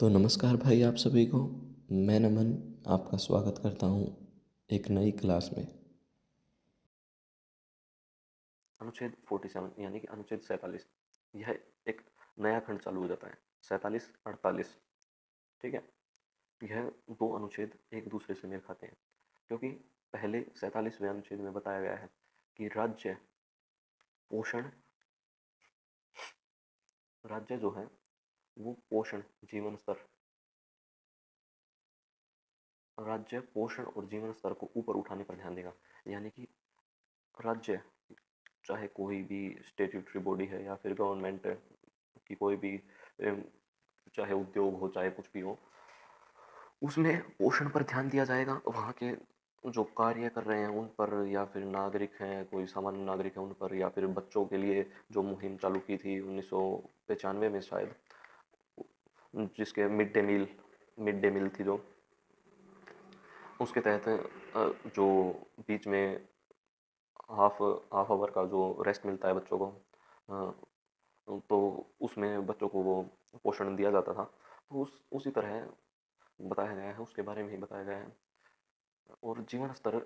तो नमस्कार भाई आप सभी को। मैं नमन आपका स्वागत करता हूँ एक नई क्लास में। अनुच्छेद 47 यानी कि अनुच्छेद 47, यह एक नया खंड चालू हो जाता है। 47-48, ठीक है। यह दो अनुच्छेद एक दूसरे से मेल खाते हैं, क्योंकि पहले 47वें अनुच्छेद में बताया गया है कि राज्य जो है वो पोषण, जीवन स्तर, राज्य पोषण और जीवन स्तर को ऊपर उठाने पर ध्यान देगा। यानी कि राज्य, चाहे कोई भी स्टेट्यूटरी बॉडी है या फिर गवर्नमेंट की कोई भी चाहे उद्योग हो, चाहे कुछ भी हो, उसमें पोषण पर ध्यान दिया जाएगा। वहाँ के जो कार्य कर रहे हैं उन पर, या फिर नागरिक हैं, कोई सामान्य नागरिक है उन पर, या फिर बच्चों के लिए जो मुहिम चालू की थी 1995 में शायद, जिसके मिड डे मील थी जो, उसके तहत जो बीच में हाफ हाफ आवर का जो रेस्ट मिलता है बच्चों को, तो उसमें बच्चों को वो पोषण दिया जाता था। तो उसी तरह बताया गया है, उसके बारे में ही बताया गया है। और जीवन स्तर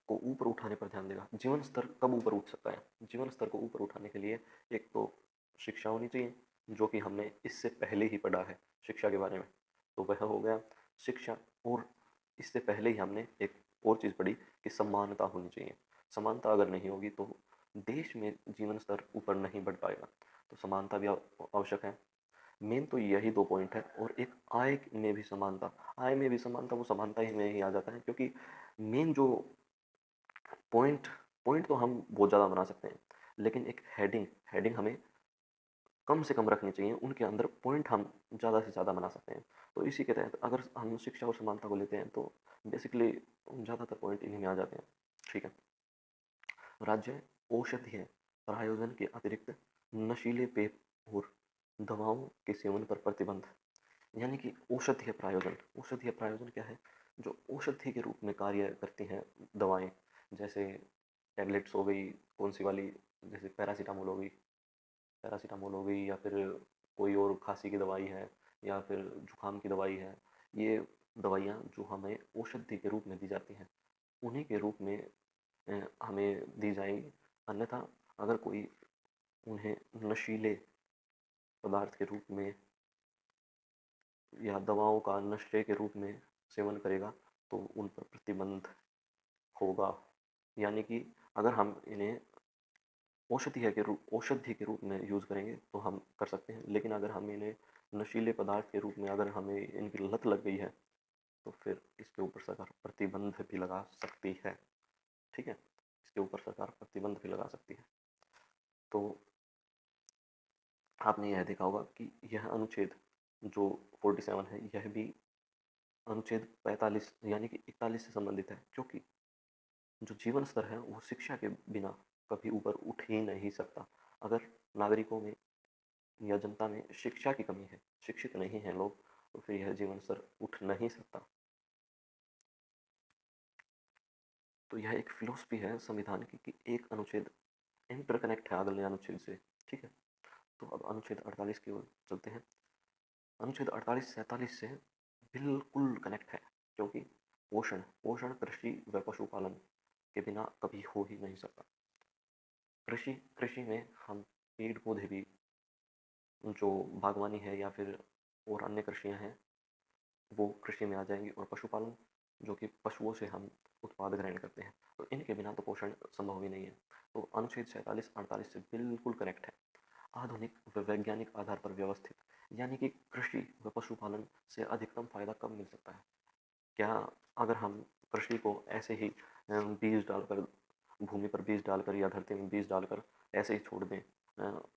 को ऊपर उठाने पर ध्यान देगा। जीवन स्तर कब ऊपर उठ सकता है? जीवन स्तर को ऊपर उठाने के लिए एक तो शिक्षा होनी चाहिए, जो कि हमने इससे पहले ही पढ़ा है शिक्षा के बारे में, तो वह हो गया शिक्षा। और इससे पहले ही हमने एक और चीज़ पढ़ी कि समानता होनी चाहिए। समानता अगर नहीं होगी तो देश में जीवन स्तर ऊपर नहीं बढ़ पाएगा, तो समानता भी आवश्यक है। मेन तो यही दो पॉइंट है। और एक आय में भी समानता, आय में भी समानता, वो समानता ही में ही आ जाता है, क्योंकि मेन जो पॉइंट पॉइंट तो हम बहुत ज़्यादा बना सकते हैं, लेकिन एक हेडिंग हेडिंग हमें कम से कम रखनी चाहिए। उनके अंदर पॉइंट हम ज़्यादा से ज़्यादा बना सकते हैं। तो इसी के तहत अगर हम शिक्षा और समानता को लेते हैं तो बेसिकली ज़्यादातर पॉइंट इन्हीं में आ जाते हैं, ठीक है। राज्य औषधीय प्रायोजन के अतिरिक्त नशीले पेय और दवाओं के सेवन पर प्रतिबंध। यानी कि औषधीय प्रायोजन क्या है? जो औषधि के रूप में कार्य करती हैं दवाएं, जैसे टैबलेट्स हो गई, कौन सी वाली, जैसे पैरासीटामोल हो गई, या फिर कोई और खांसी की दवाई है, या फिर जुकाम की दवाई है। ये दवाइयाँ जो हमें औषधि के रूप में दी जाती हैं, उन्हीं के रूप में हमें दी जाएंगी। अन्यथा अगर कोई उन्हें नशीले पदार्थ के रूप में या दवाओं का नशे के रूप में सेवन करेगा तो उन पर प्रतिबंध होगा। यानी कि अगर हम इन्हें औषधि के रूप में यूज़ करेंगे तो हम कर सकते हैं, लेकिन अगर हम इन्हें नशीले पदार्थ के रूप में, अगर हमें इनकी लत लग गई है, तो फिर इसके ऊपर सरकार प्रतिबंध भी लगा सकती है, ठीक है। इसके ऊपर सरकार प्रतिबंध भी लगा सकती है। तो आपने यह देखा होगा कि यह अनुच्छेद जो 47 है, यह भी अनुच्छेद 45 यानी कि 41 से संबंधित है, क्योंकि जो जीवन स्तर है वो शिक्षा के बिना कभी ऊपर उठ ही नहीं सकता। अगर नागरिकों में या जनता में शिक्षा की कमी है, शिक्षित नहीं है लोग, तो फिर यह जीवन स्तर उठ नहीं सकता। तो यह एक फिलोसफी है संविधान की कि एक अनुच्छेद इंटरकनेक्ट है अगले अनुच्छेद से, ठीक है। तो अब अनुच्छेद 48 की ओर चलते हैं। अनुच्छेद 48-47 से बिल्कुल कनेक्ट है, क्योंकि पोषण पोषण कृषि व पशुपालन के बिना कभी हो ही नहीं सकता। कृषि कृषि में हम पेड़ पौधे भी, जो बागवानी है या फिर और अन्य कृषियाँ हैं, वो कृषि में आ जाएंगी। और पशुपालन, जो कि पशुओं से हम उत्पाद ग्रहण करते हैं, तो इनके बिना तो पोषण संभव ही नहीं है। तो अनुच्छेद 47-48 से बिल्कुल कनेक्ट है। आधुनिक व वैज्ञानिक आधार पर व्यवस्थित, यानी कि कृषि व पशुपालन से अधिकतम फायदा कब मिल सकता है? क्या अगर हम कृषि को ऐसे ही बीज डालकर, भूमि पर बीज डालकर या धरती में बीज डालकर ऐसे ही छोड़ दें,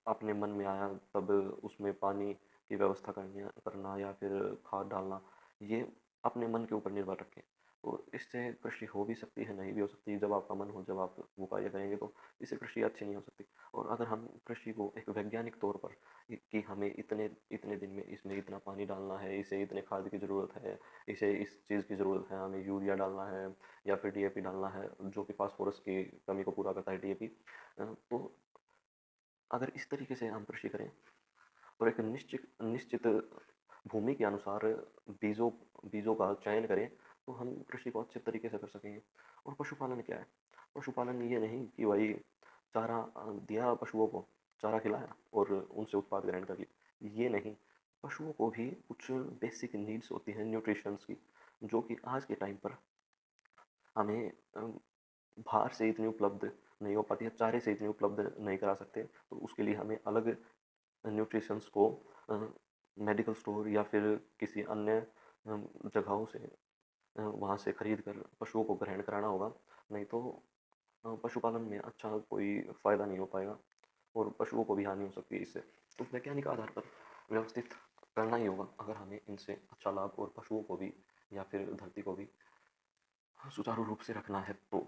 अपने मन में आया तब उसमें पानी की व्यवस्था करना या फिर खाद डालना, ये अपने मन के ऊपर निर्भर रखें, तो इससे कृषि हो भी सकती है, नहीं भी हो सकती। जब आपका मन हो, जब आप वो कार्य करेंगे, तो इससे कृषि अच्छी नहीं हो सकती। और अगर हम कृषि को एक वैज्ञानिक तौर पर कि हमें इतने इतने दिन में इसमें इतना पानी डालना है, इसे इतने खाद की ज़रूरत है, इसे इस चीज़ की ज़रूरत है, हमें यूरिया डालना है या फिर डीएपी डालना है, जो कि फास्फोरस की कमी को पूरा करता है डीएपी। तो अगर इस तरीके से हम कृषि करें और एक निश्चित निश्चित भूमि के अनुसार बीजों बीजों का चयन करें तो हम कृषि को अच्छे तरीके से कर सकेंगे। और पशुपालन क्या है? पशुपालन ये नहीं कि भाई चारा दिया पशुओं को, चारा खिलाया और उनसे उत्पाद ग्रहण कर लिया, ये नहीं। पशुओं को भी कुछ बेसिक नीड्स होती हैं न्यूट्रिशंस की, जो कि आज के टाइम पर हमें बाहर से इतनी उपलब्ध नहीं हो पाती है, चारे से इतनी उपलब्ध नहीं करा सकते। तो उसके लिए हमें अलग न्यूट्रिशंस को मेडिकल स्टोर या फिर किसी अन्य जगहों से वहाँ से खरीद कर पशुओं को ग्रहण कराना होगा। नहीं तो पशुपालन में अच्छा कोई फ़ायदा नहीं हो पाएगा और पशुओं को भी हानि हो सकती है इससे। तो वैज्ञानिक आधार पर व्यवस्थित करना ही होगा अगर हमें इनसे अच्छा लाभ और पशुओं को भी या फिर धरती को भी सुचारू रूप से रखना है। तो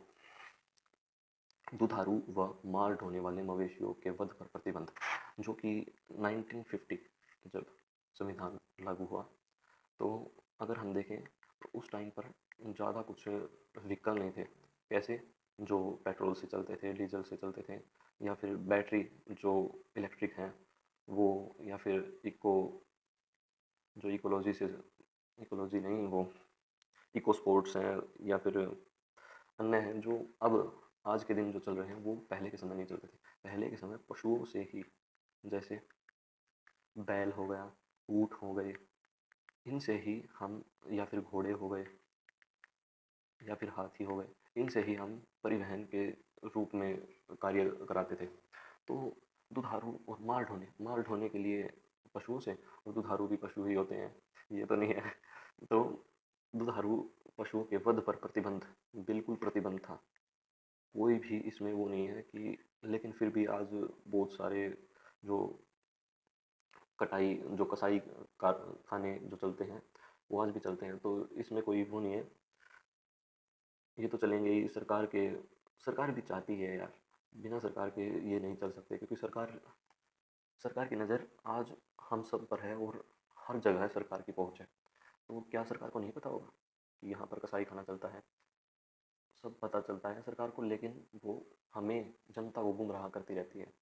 दुधारू व माल ढोने वाले मवेशियों के वध पर प्रतिबंध, जो कि 1950 जब संविधान लागू हुआ, तो अगर हम देखें तो उस टाइम पर ज़्यादा कुछ व्हीकल नहीं थे। कैसे? जो पेट्रोल से चलते थे, डीजल से चलते थे, या फिर बैटरी जो इलेक्ट्रिक हैं वो, या फिर जो इकोलॉजी से, इकोलॉजी नहीं, वो इको स्पोर्ट्स हैं, या फिर अन्य हैं जो अब आज के दिन जो चल रहे हैं वो पहले के समय नहीं चलते थे। पहले के समय पशुओं से ही, जैसे बैल हो गया, ऊँट हो गए, इनसे ही हम, या फिर घोड़े हो गए, या फिर हाथी हो गए, इनसे ही हम परिवहन के रूप में कार्य कराते थे। तो दुधारू और माल ढोने के लिए पशुओं से, और दुधारू भी पशु ही होते हैं, ये तो नहीं है। तो दुधारू पशुओं के वध पर प्रतिबंध, बिल्कुल प्रतिबंध था। कोई भी इसमें वो नहीं है कि, लेकिन फिर भी आज बहुत सारे जो जो कसाई कारखाने जो चलते हैं वो आज भी चलते हैं, तो इसमें कोई वो नहीं है, ये तो चलेंगे ही। सरकार भी चाहती है यार, बिना सरकार के ये नहीं चल सकते, क्योंकि सरकार की नज़र आज हम सब पर है और हर जगह सरकार की पहुंच है। तो क्या सरकार को नहीं पता होगा कि यहाँ पर कसाई खाना चलता है? सब पता चलता है सरकार को, लेकिन वो हमें, जनता को गुमराह करती रहती है,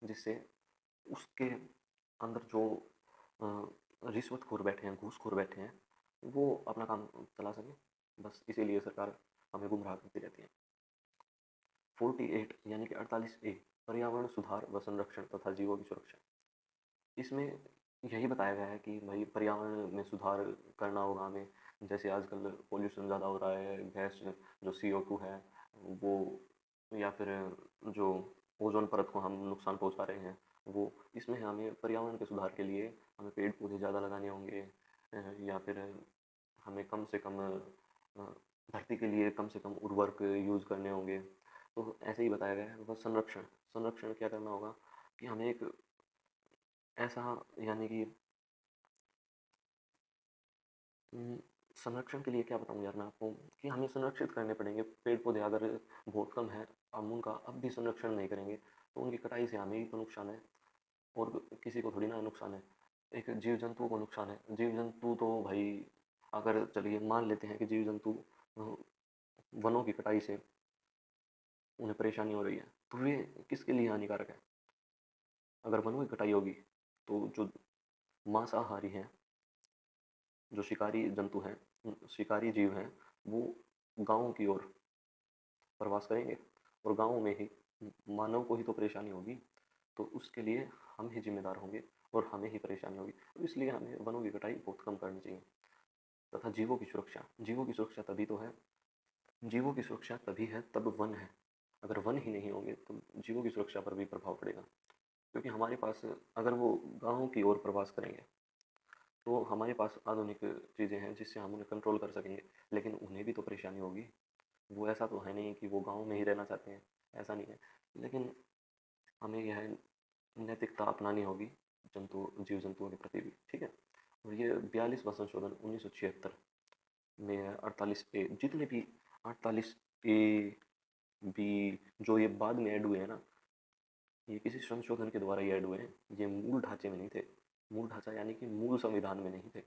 जिससे उसके अंदर जो रिश्वतखोर बैठे हैं, घूसखोर बैठे हैं, वो अपना काम चला सकें, बस इसीलिए सरकार हमें गुमराह करती रहती है। 48 यानी कि 48A, पर्यावरण सुधार व संरक्षण तथा जीवों की सुरक्षा। इसमें यही बताया गया है कि भाई पर्यावरण में सुधार करना होगा हमें। जैसे आजकल पोल्यूशन ज़्यादा हो रहा है, गैस जो CO2 है वो, या फिर जो ओजोन परत को हम नुकसान पहुंचा रहे हैं वो, इसमें हमें पर्यावरण के सुधार के लिए हमें पेड़ पौधे ज़्यादा लगाने होंगे, या फिर हमें कम से कम धरती के लिए कम से कम उर्वरक यूज़ करने होंगे। तो ऐसे ही बताया गया है। वह संरक्षण, संरक्षण क्या करना होगा कि हमें एक ऐसा, यानी कि संरक्षण के लिए क्या बताऊँ यार मैं आपको, कि हमें संरक्षित करने पड़ेंगे पेड़ पौधे। अगर बहुत कम है, हम उनका अब भी संरक्षण नहीं करेंगे तो उनकी कटाई से हमें ही तो नुकसान है, और किसी को थोड़ी ना नुकसान है। एक जीव जंतुओं को नुकसान है। जीव जंतु तो भाई, अगर चलिए मान लेते हैं कि जीव जंतु वनों की कटाई से उन्हें परेशानी हो रही है, तो वे किसके लिए हानिकारक है? अगर वनों की कटाई होगी तो जो मांसाहारी हैं, जो शिकारी जंतु हैं, शिकारी जीव हैं, वो गाँव की ओर प्रवास करेंगे, और गाँव में ही मानव को ही तो परेशानी होगी। तो उसके लिए हम ही जिम्मेदार होंगे और हमें ही परेशानी होगी। तो इसलिए हमें वनों की कटाई बहुत कम करनी चाहिए। तथा जीवों की सुरक्षा, जीवों की सुरक्षा तभी तो है, जीवों की सुरक्षा तभी है तब वन है। अगर वन ही नहीं होंगे तो जीवों की सुरक्षा पर भी प्रभाव पड़ेगा, क्योंकि हमारे पास, अगर वो गाँव की ओर प्रवास करेंगे तो हमारे पास आधुनिक चीज़ें हैं जिससे हम उन्हें कंट्रोल कर सकेंगे, लेकिन उन्हें भी तो परेशानी होगी। वो ऐसा तो है नहीं कि वो गाँव में ही रहना चाहते हैं, ऐसा नहीं है। लेकिन हमें यह नैतिकता अपनानी होगी जीव जंतुओं के प्रति भी, ठीक है। और ये 42वां संशोधन 1976 में है। 48A, जितने भी 48A, B जो ये बाद में ऐड हुए हैं ना, ये किसी संशोधन के द्वारा ही ऐड हुए हैं, ये मूल ढांचे में नहीं थे। मूल ढांचा यानी कि मूल संविधान में नहीं थे,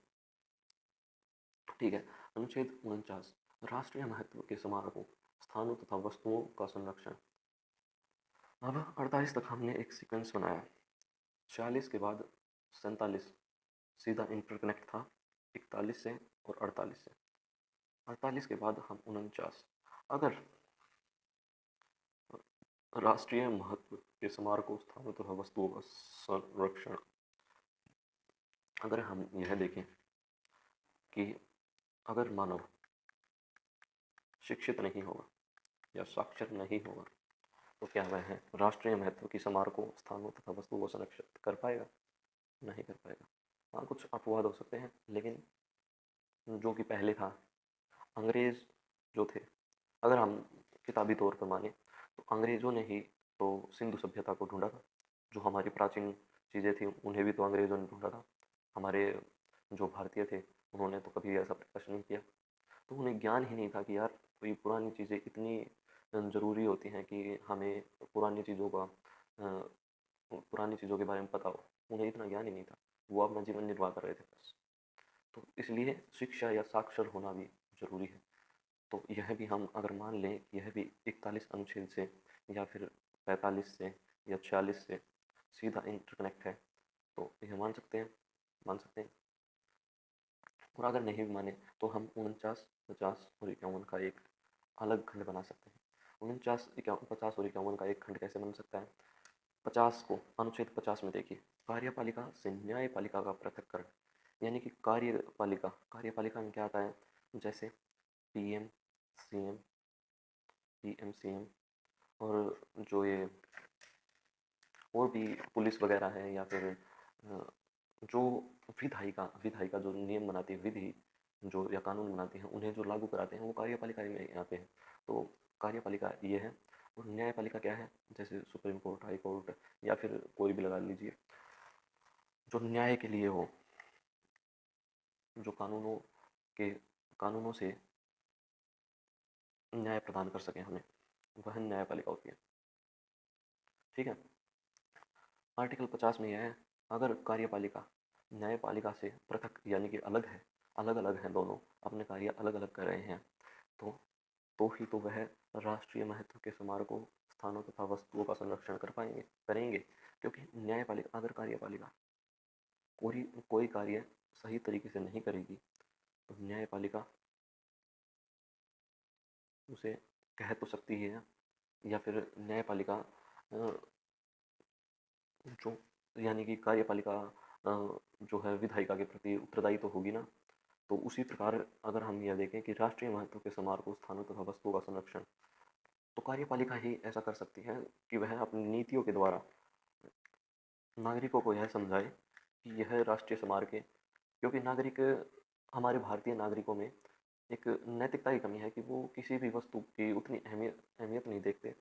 ठीक है। अनुच्छेद 49, राष्ट्रीय महत्व के स्मारकों, स्थानों तथा वस्तुओं का संरक्षण। अब 48 तक हमने एक सीक्वेंस बनाया, 46 के बाद 47 सीधा इंटरकनेक्ट था 41 से और 48 से। 48 के बाद हम 49। अगर राष्ट्रीय महत्व के स्मारकों, स्थानों तथा वस्तुओं का संरक्षण, अगर हम यह देखें कि अगर मानव शिक्षित नहीं होगा या साक्षर नहीं होगा तो क्या वह राष्ट्रीय महत्व की स्मारकों, स्थानों तथा वस्तुओं को संरक्षित कर पाएगा? नहीं कर पाएगा। हाँ, कुछ अपवाद हो सकते हैं, लेकिन जो कि पहले था, अंग्रेज जो थे, अगर हम किताबी तौर पर माने तो अंग्रेज़ों ने ही तो सिंधु सभ्यता को ढूंढा था। जो हमारी प्राचीन चीज़ें थी उन्हें भी तो अंग्रेज़ों ने ढूंढा था। हमारे जो भारतीय थे उन्होंने तो कभी ऐसा प्रयास नहीं किया। तो उन्हें ज्ञान ही नहीं था कि यार कोई पुरानी चीज़ें इतनी ज़रूरी होती हैं कि हमें पुरानी चीज़ों का पुरानी चीज़ों के बारे में पता हो। उन्हें इतना ज्ञान ही नहीं था। वो अपना जीवन निर्वाह कर रहे थे बस। तो इसलिए शिक्षा या साक्षर होना भी ज़रूरी है। तो यह भी हम अगर मान लें कि यह भी 41 अनुच्छेद से या फिर 45 से या 46 से सीधा इंटरकनेक्ट है, तो यह मान सकते हैं। और अगर नहीं भी माने तो हम 49, 50 और 51 का एक अलग खंड बना सकते हैं। 49, 50 और 51 का एक खंड कैसे बन सकता है? 50 को, अनुच्छेद 50 में देखिए, कार्यपालिका से न्यायपालिका का पृथक्करण, यानी कि कार्यपालिका में क्या आता है? जैसे पीएम, सीएम, पीएम, और जो ये और भी पुलिस वगैरह है, या फिर जो विधायिका जो नियम बनाती है, विधि जो या कानून बनाती हैं, उन्हें जो लागू कराते हैं वो कार्यपालिका में आते हैं। तो कार्यपालिका ये है। और न्यायपालिका क्या है? जैसे सुप्रीम कोर्ट, हाई कोर्ट, या फिर कोई भी लगा लीजिए जो न्याय के लिए हो, जो कानूनों से न्याय प्रदान कर सके हमें, वह न्यायपालिका होती है। ठीक है। आर्टिकल 50 में यह है, अगर कार्यपालिका न्यायपालिका से पृथक यानी कि अलग है, अलग अलग हैं, दोनों अपने कार्य अलग अलग कर रहे हैं, तो ही तो वह राष्ट्रीय महत्व के स्मारकों, स्थानों तथा वस्तुओं का संरक्षण करेंगे। क्योंकि न्यायपालिका, अगर कार्यपालिका कोई कार्य सही तरीके से नहीं करेगी तो न्यायपालिका उसे कह तो सकती है, या फिर न्यायपालिका जो यानी कि कार्यपालिका जो है विधायिका के प्रति उत्तरदायी तो होगी ना। तो उसी प्रकार अगर हम यह देखें कि राष्ट्रीय महत्व के स्मारकों, स्थानों तथा वस्तुओं का संरक्षण, तो कार्यपालिका ही ऐसा कर सकती है कि वह अपनी नीतियों के द्वारा नागरिकों को यह समझाए कि यह राष्ट्रीय स्मारक है। क्योंकि हमारे भारतीय नागरिकों में एक नैतिकता की कमी है कि वो किसी भी वस्तु की उतनी अहमियत नहीं देखते।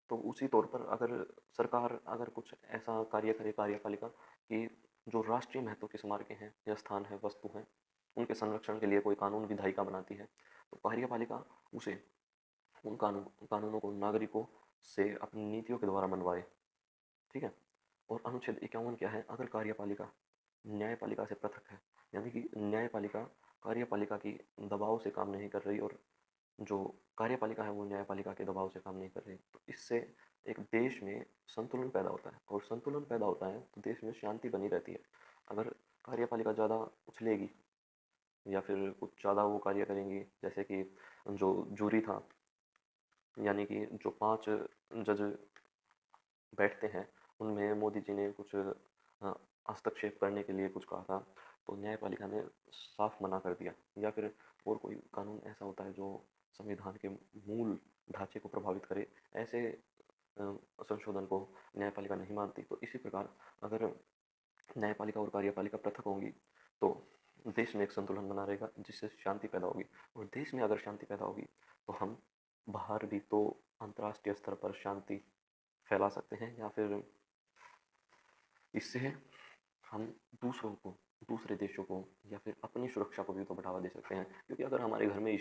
तो उसी तौर पर अगर सरकार अगर कुछ ऐसा कार्य करे, कार्यपालिका, कि जो राष्ट्रीय महत्व के स्मारक हैं या स्थान है, वस्तु हैं, उनके संरक्षण के लिए कोई कानून विधायिका बनाती है, तो कार्यपालिका उसे उन कानूनों को नागरिकों से अपनी नीतियों के द्वारा मनवाए। ठीक है। और अनुच्छेद 51 क्या है? अगर कार्यपालिका न्यायपालिका से पृथक है, यानी कि न्यायपालिका कार्यपालिका की दबाव से काम नहीं कर रही, और जो कार्यपालिका है वो न्यायपालिका के दबाव से काम नहीं कर रही, तो इससे एक देश में संतुलन पैदा होता है, और संतुलन पैदा होता है तो देश में शांति बनी रहती है। अगर कार्यपालिका ज़्यादा उछलेगी या फिर कुछ ज़्यादा वो कार्य करेंगी, जैसे कि जो जूरी था, यानी कि जो 5 जज बैठते हैं, उनमें मोदी जी ने कुछ हस्तक्षेप करने के लिए कुछ कहा था, तो न्यायपालिका ने साफ मना कर दिया। या फिर और कोई कानून ऐसा होता है जो संविधान के मूल ढांचे को प्रभावित करे, ऐसे संशोधन को न्यायपालिका नहीं मानती। तो इसी प्रकार अगर न्यायपालिका और कार्यपालिका पृथक होंगी तो देश में एक संतुलन बना रहेगा, जिससे शांति पैदा होगी। और देश में अगर शांति पैदा होगी तो हम बाहर भी तो अंतर्राष्ट्रीय स्तर पर शांति फैला सकते हैं, या फिर इससे हम दूसरे देशों को या फिर अपनी सुरक्षा को भी तो बढ़ावा दे सकते हैं। क्योंकि अगर हमारे घर में ही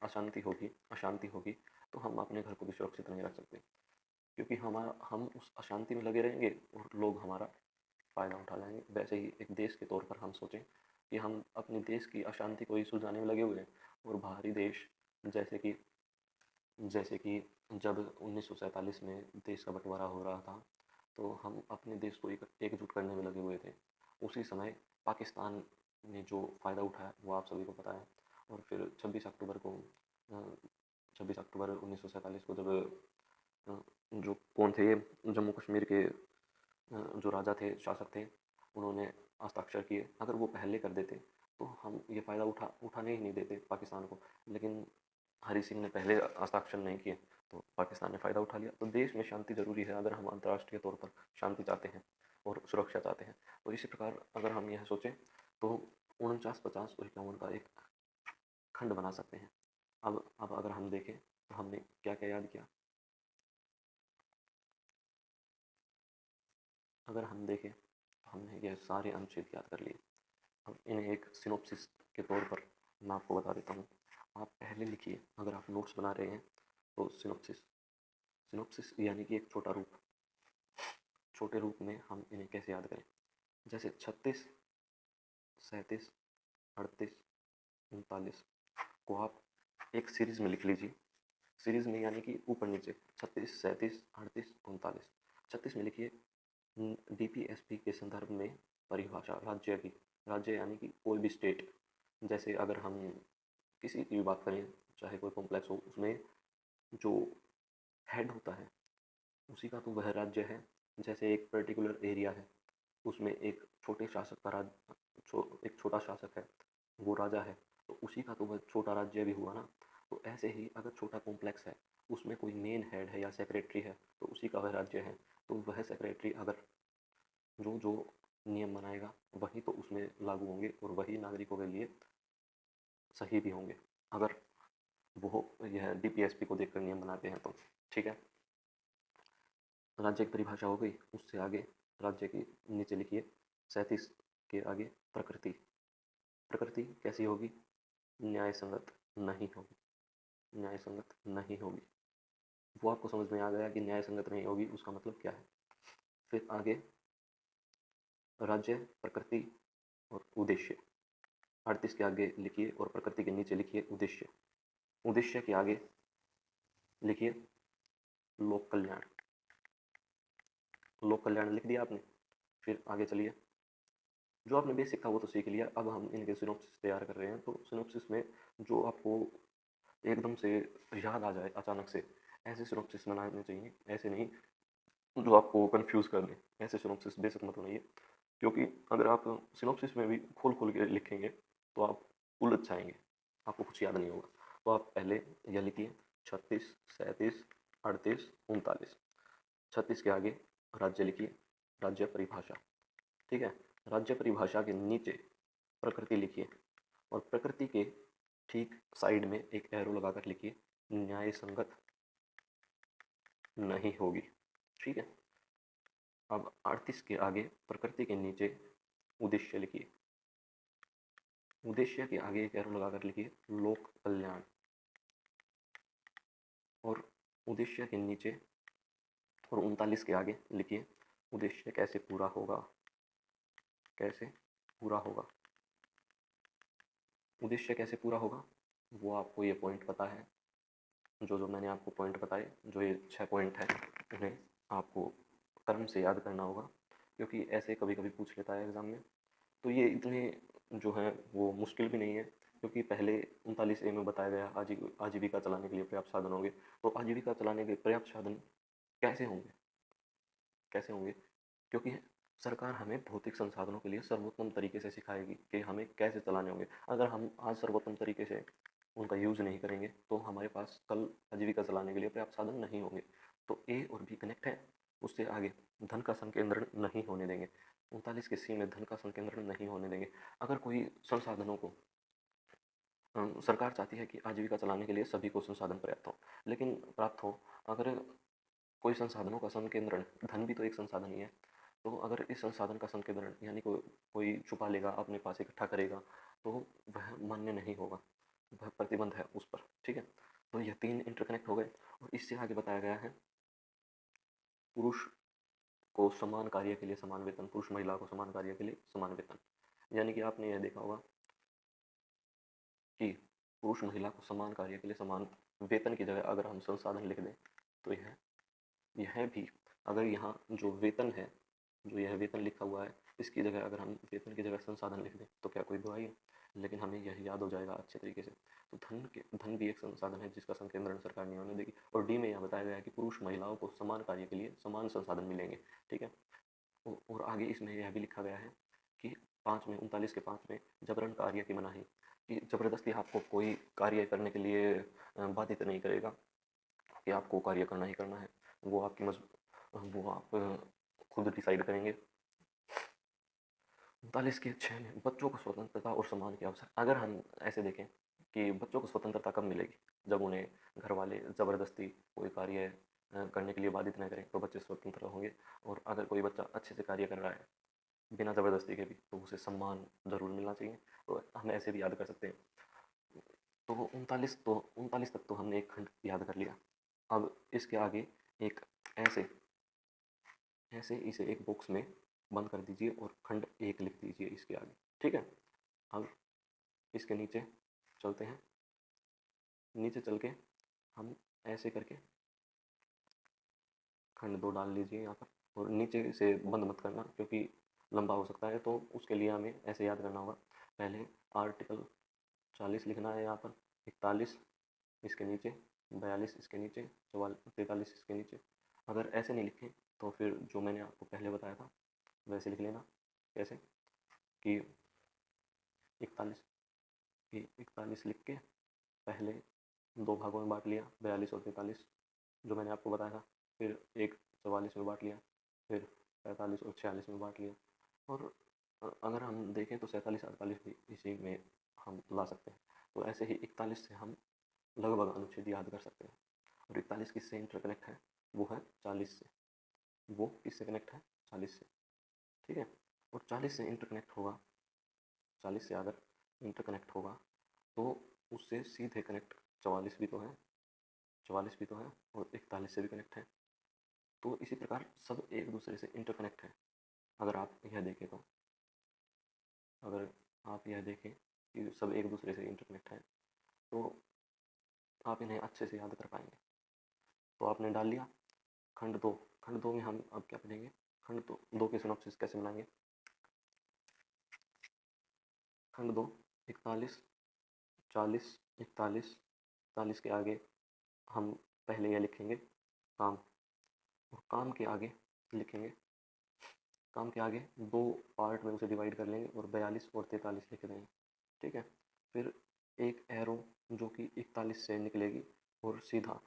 अशांति होगी तो हम अपने घर को भी सुरक्षित नहीं रख सकते। क्योंकि हम उस अशांति में लगे रहेंगे और लोग हमारा फ़ायदा उठा लेंगे। वैसे ही एक देश के तौर पर हम सोचें कि हम अपने देश की अशांति को ही सुलझाने में लगे हुए हैं, और बाहरी देश जैसे कि जब 1947 में देश का बंटवारा हो रहा था, तो हम अपने देश को एकजुट करने में लगे हुए थे। उसी समय पाकिस्तान ने जो फ़ायदा उठाया वो आप सभी को पता है। और फिर 26 अक्टूबर 1947 को जब जो कौन थे ये जम्मू कश्मीर के जो राजा थे, शासक थे, उन्होंने हस्ताक्षर किए। अगर वो पहले कर देते तो हम ये फ़ायदा उठाने ही नहीं देते पाकिस्तान को। लेकिन हरी सिंह ने पहले हस्ताक्षर नहीं किए तो पाकिस्तान ने फ़ायदा उठा लिया। तो देश में शांति ज़रूरी है अगर हम अंतर्राष्ट्रीय तौर पर शांति चाहते हैं और सुरक्षा चाहते हैं। तो इसी प्रकार अगर हम यह सोचें तो 49, 50 और 51 का एक खंड बना सकते हैं। अब अगर हम देखें तो हमने क्या क्या याद किया। अगर हम देखें तो हमने ये सारे अनुच्छेद याद कर लिए। अब इन्हें एक सिनोप्सिस के तौर पर मैं आपको बता देता हूँ। आप पहले लिखिए, अगर आप नोट्स बना रहे हैं तो सिनोप्सिस। सिनोप्सिस यानी कि एक छोटा रूप। छोटे रूप में हम इन्हें कैसे याद करें, जैसे 36, 37, 38, 39 को आप एक सीरीज़ में लिख लीजिए। सीरीज़ में यानी कि ऊपर नीचे 36, 37, 38, 39। 36 में लिखिए डीपीएसपी के संदर्भ में परिभाषा राज्य की। राज्य यानी कि कोई भी स्टेट। जैसे अगर हम किसी की भी बात करें, चाहे कोई कॉम्प्लेक्स हो, उसमें जो हेड होता है उसी का तो वह राज्य है। जैसे एक पर्टिकुलर एरिया है, उसमें एक छोटे शासक का एक छोटा शासक है, वो राजा है, तो उसी का तो वह छोटा राज्य भी हुआ ना। तो ऐसे ही अगर छोटा कॉम्प्लेक्स है, उसमें कोई मेन हेड है या सेक्रेटरी है, तो उसी का वह राज्य है। तो वह सेक्रेटरी अगर जो जो नियम बनाएगा वही तो उसमें लागू होंगे और वही नागरिकों के लिए सही भी होंगे, अगर वो यह डीपीएसपी को देखकर नियम बनाते हैं तो। ठीक है, राज्य की परिभाषा हो गई। उससे आगे राज्य के नीचे लिखिए 37 के आगे प्रकृति। प्रकृति कैसी होगी, न्याय संगत नहीं होगी। न्याय संगत नहीं होगी, वो आपको समझ में आ गया कि न्याय संगत नहीं होगी उसका मतलब क्या है। फिर आगे राज्य, प्रकृति और उद्देश्य। 38 के आगे लिखिए और प्रकृति के नीचे लिखिए उद्देश्य। उद्देश्य के आगे लिखिए लोक कल्याण। लोक कल्याण लिख दिया आपने। फिर आगे चलिए, जो आपने बेसिक था वो तो सीख लिया। अब हम इनके सिनोप्सिस तैयार कर रहे हैं। तो सिनोप्सिस में जो आपको एकदम से याद आ जाए अचानक से, ऐसे सिनोप्सिस बनाने चाहिए। ऐसे नहीं जो आपको कंफ्यूज कर दें, ऐसे सिनोप्सिस बेशक मत बनाइए। क्योंकि अगर आप सिनोप्सिस में भी खोल खोल के लिखेंगे तो आप उलझ जाएंगे, आपको कुछ याद नहीं होगा। तो आप पहले यह लिखिए 36, 37, 38, 39। 36 के आगे राज्य लिखिए, राज्य परिभाषा। ठीक है, राज्य परिभाषा के नीचे प्रकृति लिखिए और प्रकृति के ठीक साइड में एक एरो लगाकर लिखिए न्याय संगत नहीं होगी। ठीक है, अब 38 के आगे प्रकृति के नीचे उद्देश्य लिखिए। उद्देश्य के आगे एक एरो लगाकर लिखिए लोक कल्याण। और उद्देश्य के नीचे और 39 के आगे लिखिए उद्देश्य कैसे पूरा होगा। कैसे पूरा होगा, उद्देश्य कैसे पूरा होगा, वो आपको ये पॉइंट पता है। जो मैंने आपको पॉइंट बताए, जो ये 6 पॉइंट हैं, उन्हें आपको क्रम से याद करना होगा। क्योंकि ऐसे कभी कभी पूछ लेता है एग्ज़ाम में। तो ये इतने जो हैं वो मुश्किल भी नहीं है। क्योंकि पहले 39A में बताया गया आजीविका चलाने के लिए पर्याप्त साधन होंगे। तो आजीविका चलाने के पर्याप्त साधन कैसे होंगे, कैसे होंगे, क्योंकि सरकार हमें भौतिक संसाधनों के लिए सर्वोत्तम तरीके से सिखाएगी कि हमें कैसे चलाने होंगे। अगर हम आज सर्वोत्तम तरीके से उनका यूज़ नहीं करेंगे तो हमारे पास कल आजीविका चलाने के लिए पर्याप्त साधन नहीं होंगे। तो ए और बी कनेक्ट है। उससे आगे धन का संकेंद्रण नहीं होने देंगे। 39 के सी में धन का संकेंद्रण नहीं होने देंगे। अगर कोई संसाधनों को सरकार चाहती है कि आजीविका चलाने के लिए सभी को संसाधन पर्याप्त हो, लेकिन प्राप्त हो। अगर कोई संसाधनों का संकेंद्रण, धन भी तो एक संसाधन ही है, तो अगर इस संसाधन का संकेंद्रण यानी कोई छुपा लेगा, अपने पास इकट्ठा करेगा, तो वह मान्य नहीं होगा, वह प्रतिबंध है उस पर। ठीक है, तो यह 3 इंटरकनेक्ट हो गए। और इससे आगे बताया गया है पुरुष को समान कार्य के लिए समान वेतन, पुरुष महिला को समान कार्य के लिए समान वेतन। यानी कि आपने यह देखा होगा कि पुरुष महिला को समान कार्य के लिए समान वेतन की जगह अगर हम संसाधन लिख दें तो यह भी, अगर यहाँ जो वेतन है, जो यह वेतन लिखा हुआ है, इसकी जगह अगर हम वेतन की जगह संसाधन लिख दें तो क्या कोई बुराई है? लेकिन हमें यह याद हो जाएगा अच्छे तरीके से। तो धन भी एक संसाधन है जिसका संकेंद्रण सरकार नियमों में देगी। और डी में यह बताया गया है कि पुरुष महिलाओं को समान कार्य के लिए समान संसाधन मिलेंगे। ठीक है। और आगे इसमें यह भी लिखा गया है कि 39 के 5 में जबरन कार्य की मनाही, कि जबरदस्ती आपको कोई कार्य करने के लिए बाधित नहीं करेगा, कि आपको कार्य करना ही करना है। वो आप खुद डिसाइड करेंगे। 39 के 6 में बच्चों को स्वतंत्रता और सम्मान के अवसर। अगर हम ऐसे देखें कि बच्चों को स्वतंत्रता कब मिलेगी, जब उन्हें घर वाले ज़बरदस्ती कोई कार्य करने के लिए बाधित न करें तो बच्चे स्वतंत्र होंगे। और अगर कोई बच्चा अच्छे से कार्य कर रहा है बिना ज़बरदस्ती के भी, तो उसे सम्मान ज़रूर मिलना चाहिए। तो हम ऐसे भी याद कर सकते हैं। तो 39 तक तो हमने एक खंड याद कर लिया। अब इसके आगे एक ऐसे ऐसे इसे एक बॉक्स में बंद कर दीजिए और खंड 1 लिख दीजिए इसके आगे। ठीक है। अब इसके नीचे चलते हैं। नीचे चल के हम ऐसे करके खंड 2 डाल लीजिए यहाँ पर। और नीचे से बंद मत करना क्योंकि लंबा हो सकता है, तो उसके लिए हमें ऐसे याद करना होगा। पहले आर्टिकल 40 लिखना है यहाँ पर, 41 इसके नीचे, 42 इसके नीचे, 43 इसके नीचे। अगर ऐसे नहीं लिखें तो फिर जो मैंने आपको पहले बताया था वैसे लिख लेना। कैसे कि 41 41 लिख के पहले 2 भागों में बांट लिया, 42 और 43, जो मैंने आपको बताया था। फिर एक 44 में बांट लिया, फिर 45 और 46 में बांट लिया। और अगर हम देखें तो 47 48 भी इसी में हम ला सकते हैं। तो ऐसे ही 41 से हम लगभग अनुच्छेद याद कर सकते हैं। और 41 किससे इंटरकनेक्ट है? वो है 40 से। वो किससे कनेक्ट है? 40 से। ठीक है। और 40 से इंटरकनेक्ट होगा, 40 से अगर इंटरकनेक्ट होगा तो उससे सीधे कनेक्ट 44 भी तो है, 44 भी तो है, और 41 से भी कनेक्ट है। तो इसी प्रकार सब एक दूसरे से इंटरकनेक्ट है। अगर आप यह देखें तो, अगर आप यह देखें कि सब एक दूसरे से इंटरकनेक्ट है तो आप इन्हें अच्छे से याद कर पाएंगे। तो आपने डाल लिया खंड 2। खंड 2 में हम अब क्या पढ़ेंगे? खंड 2 के सिनॉप्सिस कैसे बनाएंगे? खंड 2 41 40 41 41 के आगे हम पहले यह लिखेंगे काम, और काम के आगे लिखेंगे, काम के आगे 2 पार्ट में उसे डिवाइड कर लेंगे और 42 और 43 लिख देंगे। ठीक है। फिर एक एरो जो कि 41 से निकलेगी और सीधा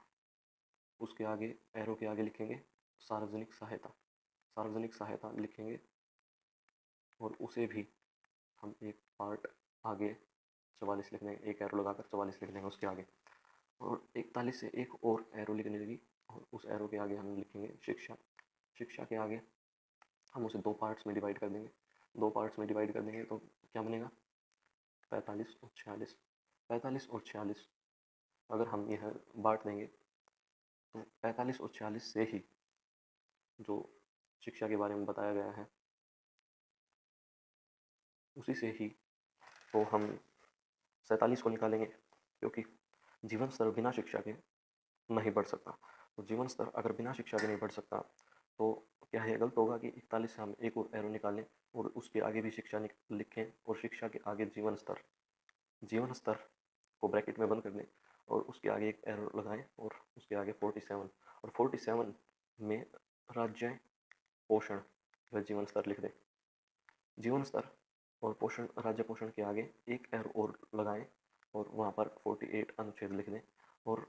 उसके आगे, एरो के आगे लिखेंगे सार्वजनिक सहायता, सार्वजनिक सहायता लिखेंगे। और उसे भी हम एक पार्ट आगे 44 लिख देंगे, एक एरो लगाकर 44 लिख देंगे उसके आगे। और 41 से एक और एरो लिखने लगी और उस एरो के आगे हम लिखेंगे शिक्षा। शिक्षा के आगे हम उसे 2 पार्ट्स में डिवाइड कर देंगे, 2 पार्ट्स में डिवाइड कर देंगे तो क्या बनेगा? 45 और 46। 45 और 46 अगर हम यह बांट देंगे तो 45 और 46 से ही जो शिक्षा के बारे में बताया गया है उसी से ही तो हम 47 को निकालेंगे, क्योंकि जीवन स्तर बिना शिक्षा के नहीं बढ़ सकता। तो जीवन स्तर अगर बिना शिक्षा के नहीं बढ़ सकता तो क्या है, गलत होगा कि 41 से हम एक और एरो निकालें और उसके आगे भी शिक्षा लिखें और शिक्षा के आगे जीवन स्तर, जीवन स्तर को ब्रैकेट में बंद कर दें और उसके आगे एक एरो लगाएं और उसके आगे 47, और 47 में राज्य पोषण व जीवन स्तर लिख दें। जीवन स्तर और पोषण, राज्य पोषण के आगे एक एरो और लगाएं और वहाँ पर 48 अनुच्छेद लिख दें और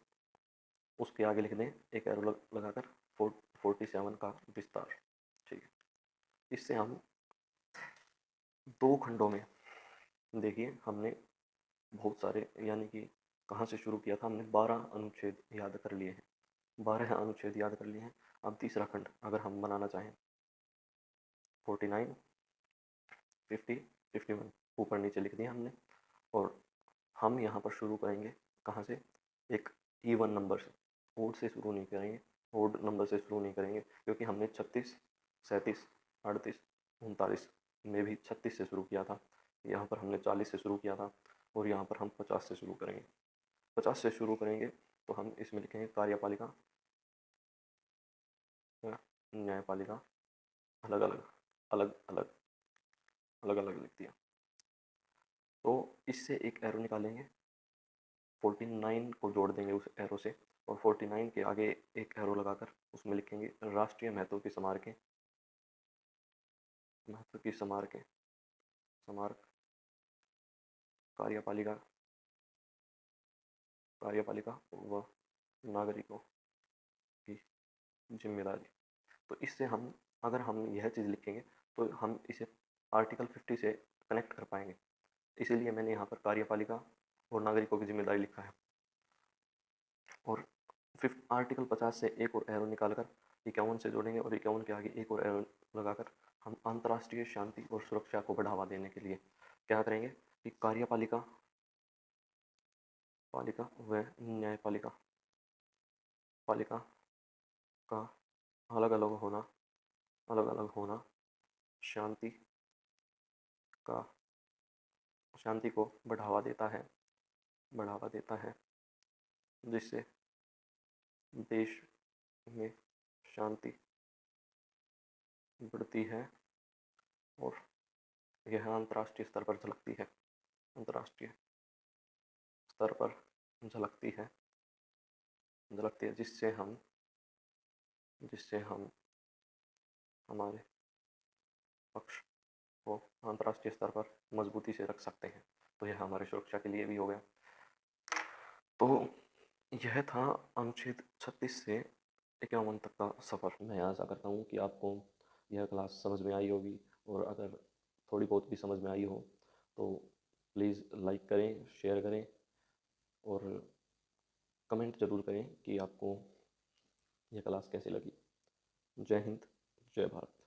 उसके आगे लिख दें एक एरो लगाकर 47 का विस्तार। ठीक है। इससे हम 2 खंडों में, देखिए हमने बहुत सारे, यानी कि कहाँ से शुरू किया था हमने, 12 अनुच्छेद याद कर लिए हैं, 12 अनुच्छेद याद कर लिए हैं। अब तीसरा खंड अगर हम बनाना चाहें 49 50 51 ऊपर नीचे लिख दिया हमने। और हम यहाँ पर शुरू करेंगे कहाँ से? एक इवन नंबर से, ओड से शुरू नहीं करेंगे, ओड नंबर से शुरू नहीं करेंगे, क्योंकि हमने 36 37 38 39 में भी 36 से शुरू किया था। यहाँ पर हमने 40 से शुरू किया था और यहाँ पर हम 50 से शुरू करेंगे। 50 से शुरू करेंगे तो हम इसमें लिखेंगे कार्यपालिका, न्यायपालिका, अलग अलग अलग अलग अलग अलग लिख दिया। तो इससे एक एरो निकालेंगे, 49 को जोड़ देंगे उस एरो से, और 49 के आगे एक एरो लगाकर उसमें लिखेंगे राष्ट्रीय महत्व की स्मारकें, महत्व की स्मारकें, स्मारक, कार्यपालिका, कार्यपालिका व नागरिकों की जिम्मेदारी। तो इससे हम, अगर हम यह चीज़ लिखेंगे तो हम इसे आर्टिकल 50 से कनेक्ट कर पाएंगे। इसीलिए मैंने यहाँ पर कार्यपालिका और नागरिकों की जिम्मेदारी लिखा है। और आर्टिकल 50 से एक और एरो निकालकर 51 से जोड़ेंगे, और 51 के आगे एक और एरो लगाकर हम अंतर्राष्ट्रीय शांति और सुरक्षा को बढ़ावा देने के लिए क्या करेंगे कि कार्यपालिका, पालिका व न्यायपालिका, पालिका का अलग अलग होना, अलग अलग होना शांति का, शांति को बढ़ावा देता है, बढ़ावा देता है, जिससे देश में शांति बढ़ती है और यह अंतर्राष्ट्रीय स्तर पर झलकती है, अंतर्राष्ट्रीय स्तर पर झलकती है, झलकती है, जिससे हम हमारे पक्ष को अंतर्राष्ट्रीय स्तर पर मजबूती से रख सकते हैं। तो यह हमारी सुरक्षा के लिए भी हो गया। तो यह था अनुच्छेद 36 से 51 तक का सफ़र। मैं आशा करता हूँ कि आपको यह क्लास समझ में आई होगी, और अगर थोड़ी बहुत भी समझ में आई हो तो प्लीज़ लाइक करें, शेयर करें और कमेंट ज़रूर करें कि आपको यह क्लास कैसी लगी। जय हिंद, जय भारत।